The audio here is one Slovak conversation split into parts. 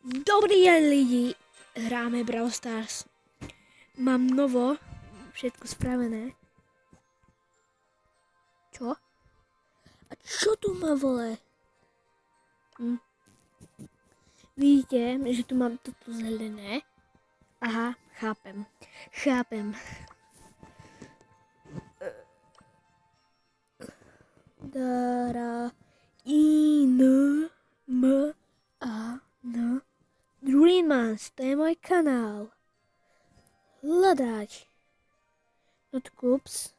Dobrý deň lidi, hráme Brawl Stars. Mám novo, všetko spravené. Čo? A čo tu má vole? Vidíte, že tu mám toto zelené? Aha, chápem. Dara, Dreamans, to je môj kanál. Hľadať. Not Coops.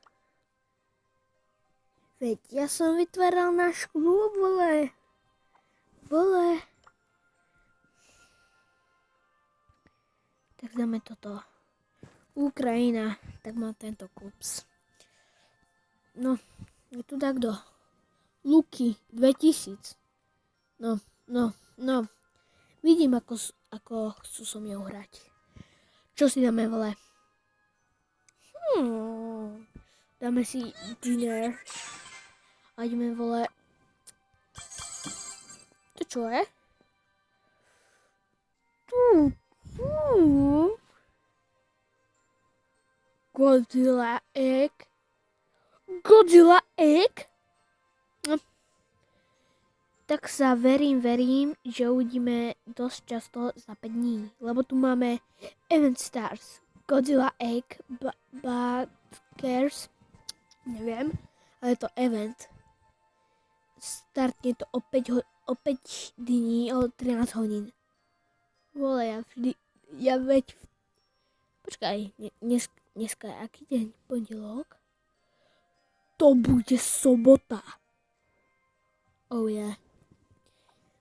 Veď ja som vytváral náš klub, vole. Tak dáme toto. Ukrajina, tak mám tento Coops. No, je tu takto. Luky 2000. No. Vidím, ako chcú so mnou hrať. Čo si dáme, vole? Dáme si dinner. A ideme, vole. To čo je? Godzilla egg? No. Tak sa verím, že uvidíme dosť často za 5 dní. Lebo tu máme Event Stars, Godzilla Egg, Butkers, neviem, ale je to event. Startne to o 5 dní, o 13 hodín. Vole, Počkaj, dneska je aký deň? Pondelok? To bude sobota. Oh yeah.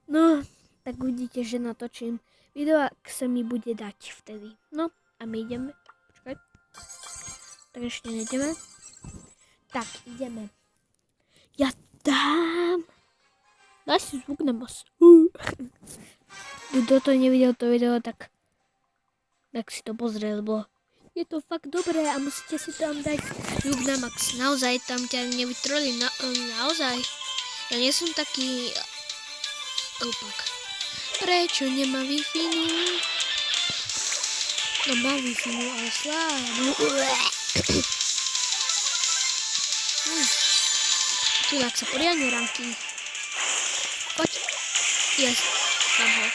No, tak uvidíte, že natočím video, ak sa mi bude dať vtedy. No, a my ideme. Počkaj. Tak ešte nejdeme. Tak, ideme. Ja dám. Daj si zvuk na bas. Kto to nevidel to video, tak si to pozrie, lebo je to fakt dobré a musíte si tam dať zvuk na max. Naozaj tam ťa nevytroli, naozaj. Ja nie som taký opak. Prečo nemá Wi-Fi? No má Wi-Fi, ale slávno. Tu tak sa poriadne ranky. Poď. Yes, mám ho.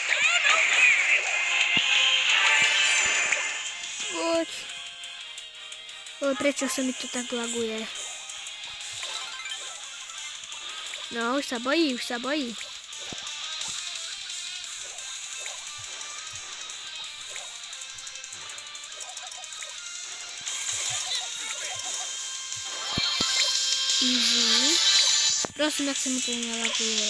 Poď. Ale prečo sa mi to tak laguje? No, už sa bojí. Easy. Prosím, jak sa mi to nelaguje.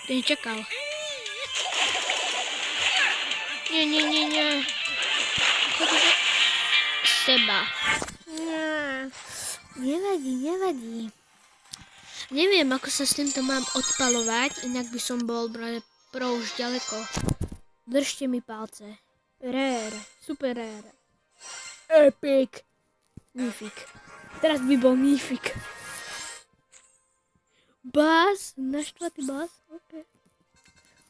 To nečakal. Nie. Chodíte seba. Nevadí. Neviem, ako sa s týmto mám odpalovať, inak by som bol pro už ďaleko. Držte mi palce. Rare, super rare. Epic. Mythic. Teraz by bol Mythic. Buzz, naštvatý Buzz?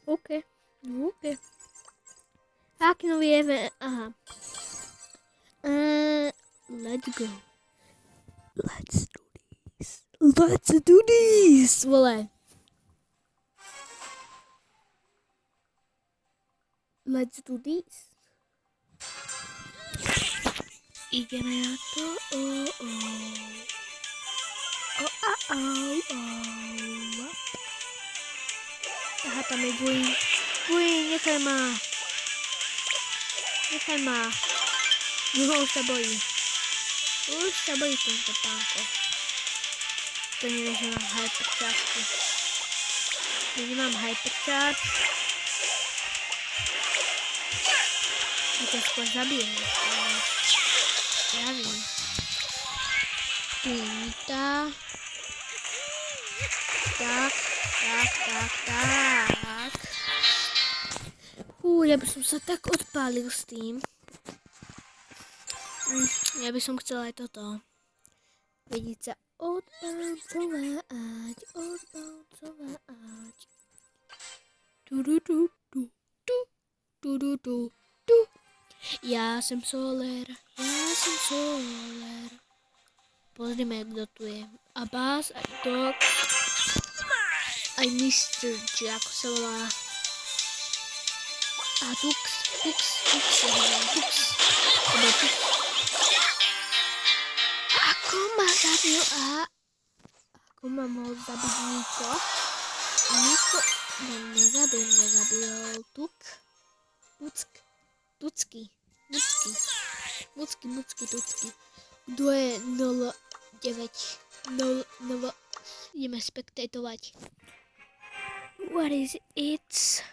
OK. Aký nový event? Aha. Let's go. Let's do this, vole. Let's do this. Ideme na to. Aha, tam je Gwyn, nechaj ma. No, už sa bojí tento pánko. To nevie, že mám hypercharge. Ja nemám hypercharge. Ja ťa skôr zabijem. Ja viem. Pinita. Tak. Ja by som sa tak odpálil s tým. Ja by som chcela aj toto. Vidieť sa odbouncovať. Tu. Ja som Soler. Pozrime, kto tu je. Abbas, aj Dog, aj Mr. či ako sa volá. A Tux. Ako ma zabil ako ma mohol zabiť Niko? Nezabil Tucky. Kto je 09. Ideme spektatovať. What is it?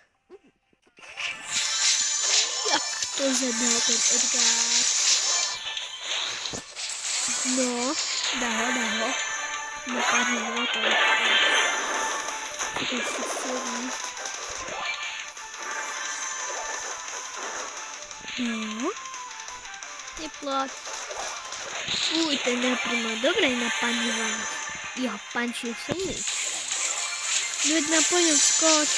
Jak to zebral ten Edgar? No, dá ho. No pár životov. To si sedí. No. Neplať. Ten naprima dobre napaňovaný. Ja pančil silný. Veď na po ňom skoč.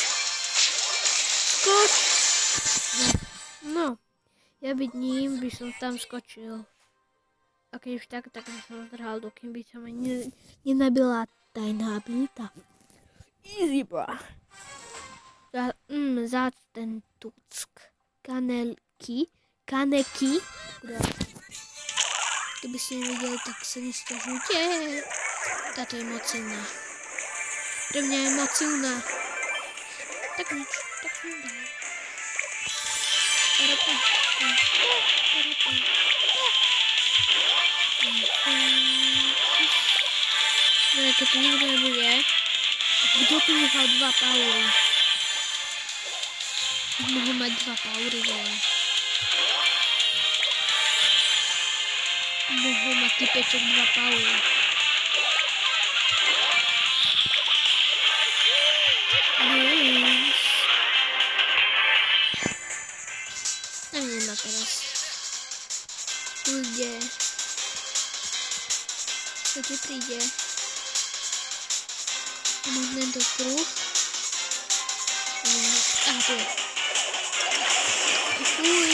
No. Ja byť ním by som tam skočil. A keď už tak by som zdrhal, dokým by sa ma nenabila tajná habilita. Easy, bro. Zác ten Tuck. Kaneki. Keby ste nevideli, tak sa nesťažujte. Táto je moc silná. Pre mňa je moc silná. Tak nič, tak som dal. No, keď tu nikto nebude, kto tu nechal 2 paury? Mohol mať 2 paury, vole. Mohol mať typeček 2 paury. Neviem na teraz. Tu ide. Čo ti príde? Možno do kruh. Aha, tu je. Fuj.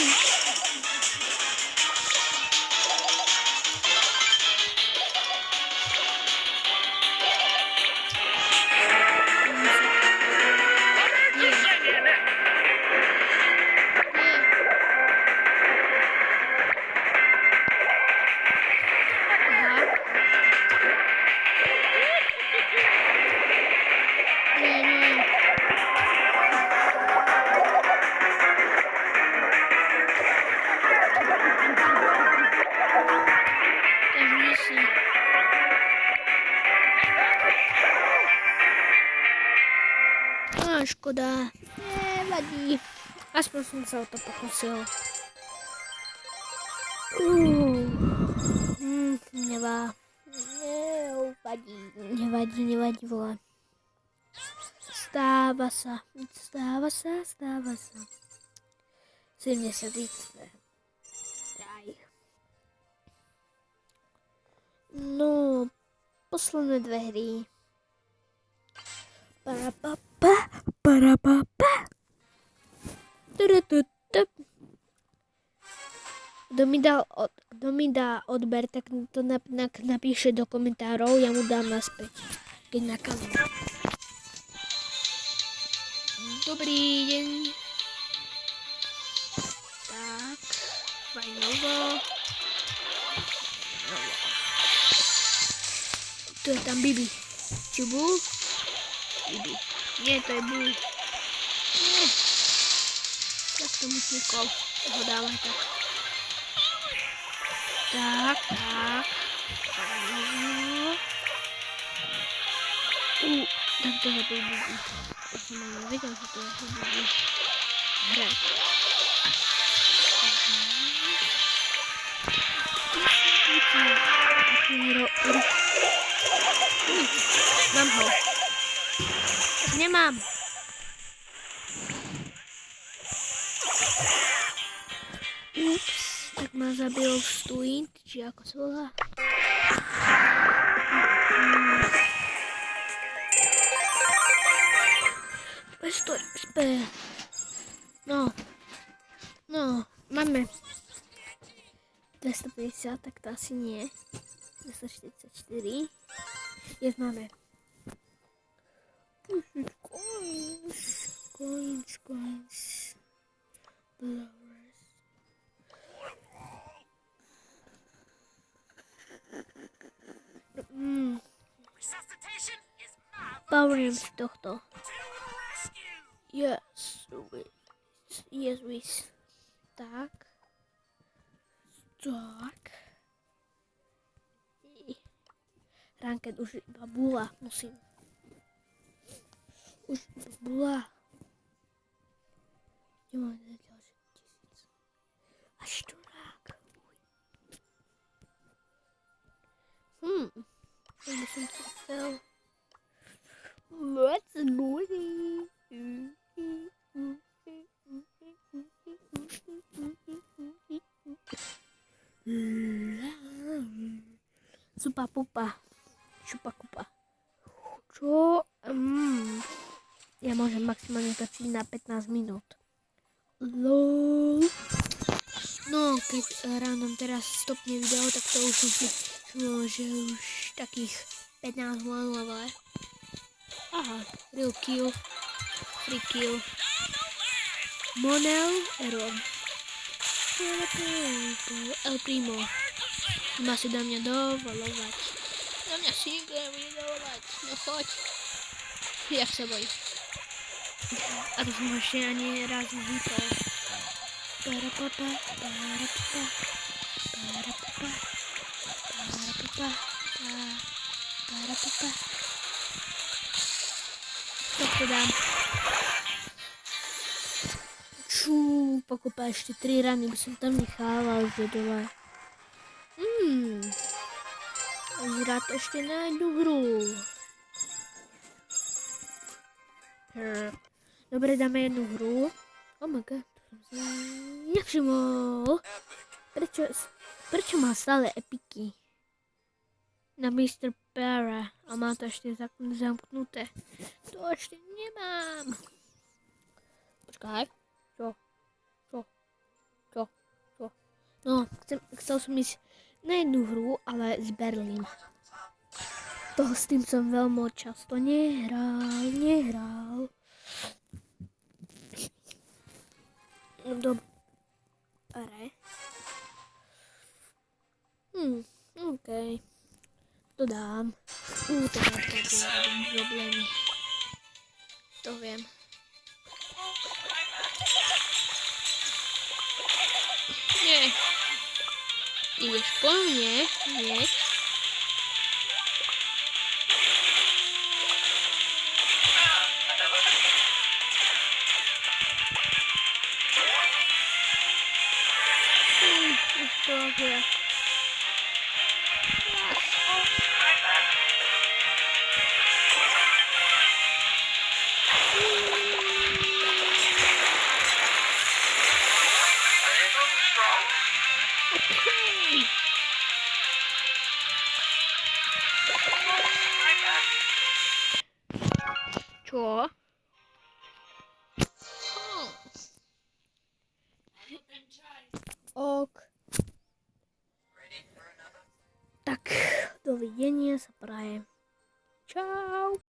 Škoda. Nevadí. Aspoň som sa o to pokusil. Nevadí, vole. Stáva sa. 70 XP. No, posledné 2 hry. Kto mi dá odber, tak to napíše do komentárov, ja mu dám naspäť, keď nakazím. Dobrý deň. Tak, fajnovo. Tu je tam Bibi. Čubu? Bibi. Nie, to je Bull. Nie. Tak to mi tykol. Ho dávaj tak. Tak. Tak to je Bibi. Ja som ani nevedel, že to je Bibi. Hraj. Mám ho. Nemám. Ups, tak ma zabil Stuint, či ako sa volá. Esto XP. No, máme 250, tak to asi nie. 244. Jest máme. Coins. Blowers. Powerím z tohto. Yes, with. Tak. Ranked už iba bula, musím. Už iba bula. Kde mám ďalšie 1000? Až to tak. By som to chcel. Let's do it. Supa pupa. Šupa kupa. Čo? Ja môžem maximálne točiť na 15 minút. LOL. No, keď random teraz stopne video, tak to už som si všimol, že už takých 15 level. Aha, real kill. Free kill. Monel, error. El Primo. Má si do mňa dovolovať. Na mňa si nikto nebude dovolať. No choď. Jak sa bojí. A to som ešte ani raz vypol. Parapapa. Tak to dám. Pokopa ešte 3 rany by som tam nechávala že dole. Zrát ešte na jednu hru. Dobre, dáme jednu hru. Oh my god, to som si nevšimol. Prečo má stále epiky? Na Mr. Para. A má to ešte zamknuté. To ešte nemám. Počkaj. Čo? No, chcel som ísť na jednu hru, ale s Berlín. Toho s tým som veľmi často nehral. Dobre. Okej. To dám. To dám také problémy. To viem. Nie. Ideš po mne, hneď. Už to je. Čo? Ok. Tak, dovidenia sa prajem. Čau.